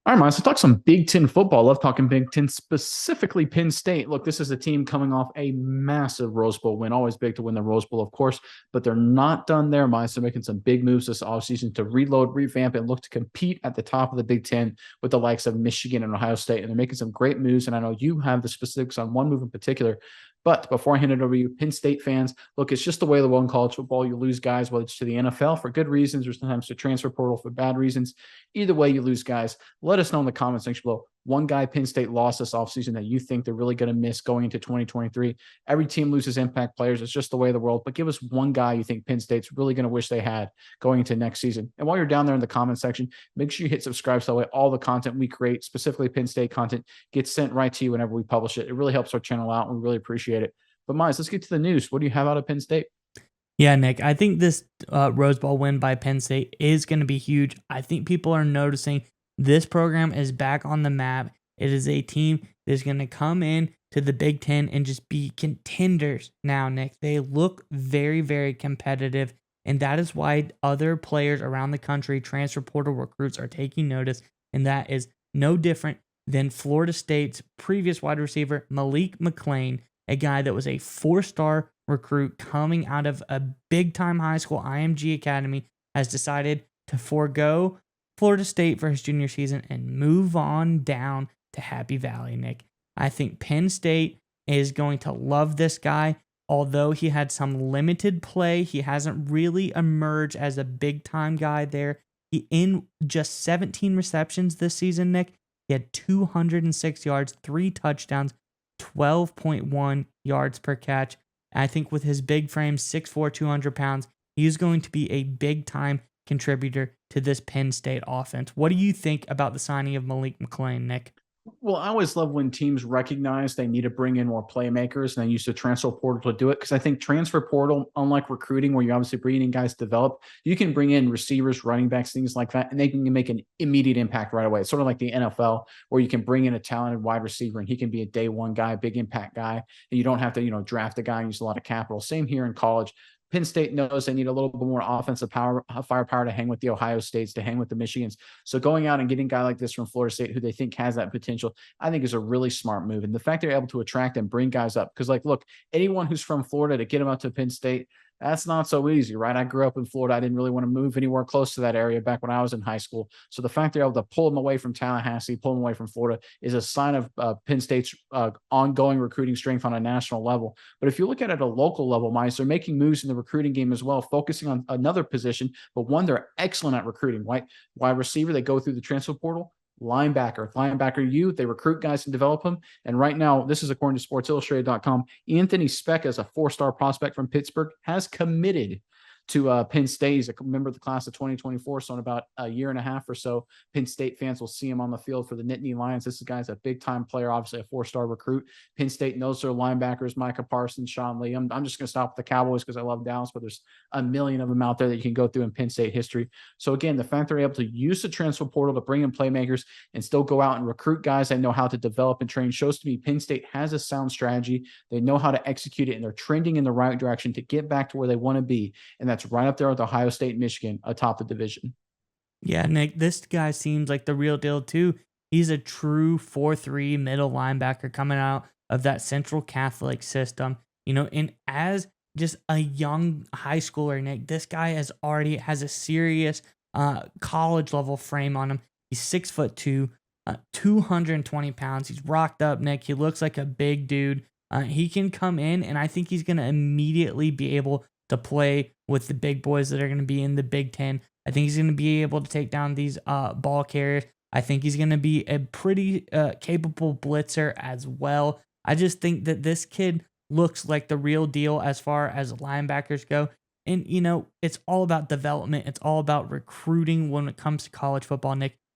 All right, Miles. So talk some Big Ten football. I love talking Big Ten, specifically Penn State. Look, this is a team coming off a massive Rose Bowl win. Always big to win the Rose Bowl, of course, but they're not done there, Miles. They're making some big moves this offseason to reload, revamp, and look to compete at the top of the Big Ten with the likes of Michigan and Ohio State. And they're making some great moves. And I know you have the specifics on one move in particular. But before I hand it over to you, Penn State fans, look, it's just the way of the world in college football. You lose guys, whether it's to the NFL for good reasons or sometimes to transfer portal for bad reasons. Either way, you lose guys. Let us know in the comments section below one guy Penn State lost this offseason that you think they're really going to miss going into 2023. Every team loses impact players. It's just the way of the world. But give us one guy you think Penn State's really going to wish they had going into next season. And while you're down there in the comment section, make sure you hit subscribe so that way all the content we create, specifically Penn State content, gets sent right to you whenever we publish it. It really helps our channel out, and we really appreciate it. But Miles, let's get to the news. What do you have out of Penn State? Yeah, Nick, I think this Rose Bowl win by Penn State is going to be huge. I think people are noticing this program is back on the map. It is a team that's going to come in to the Big Ten and just be contenders now, Nick. They look very, very competitive, and that is why other players around the country, transfer portal recruits, are taking notice, and that is no different than Florida State's previous wide receiver, Malik McClain, a guy that was a four-star recruit coming out of a big-time high school, IMG Academy, has decided to forego Florida State for his junior season and move on down to Happy Valley, Nick. I think Penn State is going to love this guy. Although he had some limited play, he hasn't really emerged as a big-time guy there. In just 17 receptions this season, Nick, he had 206 yards, 3 touchdowns, 12.1 yards per catch. I think with his big frame, 6'4", 200 pounds, he's going to be a big-time contributor to this Penn State offense. What do you think about the signing of Malik McClain, Nick? Well, I always love when teams recognize they need to bring in more playmakers and they use the transfer portal to do it. Because I think transfer portal, unlike recruiting, where you're obviously bringing in guys to develop, you can bring in receivers, running backs, things like that, and they can make an immediate impact right away. It's sort of like the NFL, where you can bring in a talented wide receiver and he can be a day one guy, big impact guy, and you don't have to, draft a guy and use a lot of capital. Same here in college. Penn State knows they need a little bit more offensive power, firepower to hang with the Ohio States, to hang with the Michigans. So going out and getting a guy like this from Florida State, who they think has that potential, I think is a really smart move. And the fact they're able to attract and bring guys up, because look, anyone who's from Florida to get them up to Penn State, that's not so easy, right? I grew up in Florida. I didn't really want to move anywhere close to that area back when I was in high school. So the fact they're able to pull them away from Tallahassee, pull them away from Florida, is a sign of Penn State's ongoing recruiting strength on a national level. But if you look at it at a local level, Mice, they're making moves in the recruiting game as well, focusing on another position, but one they're excellent at recruiting. Right? Wide receiver, they go through the transfer portal. Linebacker youth. They recruit guys and develop them. And right now, this is according to SportsIllustrated.com. Anthony Speck, as a four-star prospect from Pittsburgh, has committed to Penn State. He's a member of the class of 2024. So in about a year and a half or so, Penn State fans will see him on the field for the Nittany Lions. This guy's a big-time player, obviously a four-star recruit. Penn State knows their linebackers, Micah Parsons, Sean Lee. I'm just going to stop with the Cowboys because I love Dallas, but there's a million of them out there that you can go through in Penn State history. So again, the fact they're able to use the transfer portal to bring in playmakers and still go out and recruit guys they know how to develop and train shows to me Penn State has a sound strategy. They know how to execute it, and they're trending in the right direction to get back to where they want to be. And that's right up there with Ohio State and Michigan atop the division. Yeah, Nick, this guy seems like the real deal too. He's a true 4-3 middle linebacker coming out of that Central Catholic system. And as just a young high schooler, Nick, this guy has a serious college level frame on him. He's 6'2", 220 pounds. He's rocked up, Nick. He looks like a big dude. He can come in, and I think he's going to immediately be able to play with the big boys that are going to be in the Big Ten. I think he's going to be able to take down these ball carriers. I think he's going to be a pretty capable blitzer as well. I just think that this kid looks like the real deal as far as linebackers go. And, it's all about development. It's all about recruiting when it comes to college football, Nick.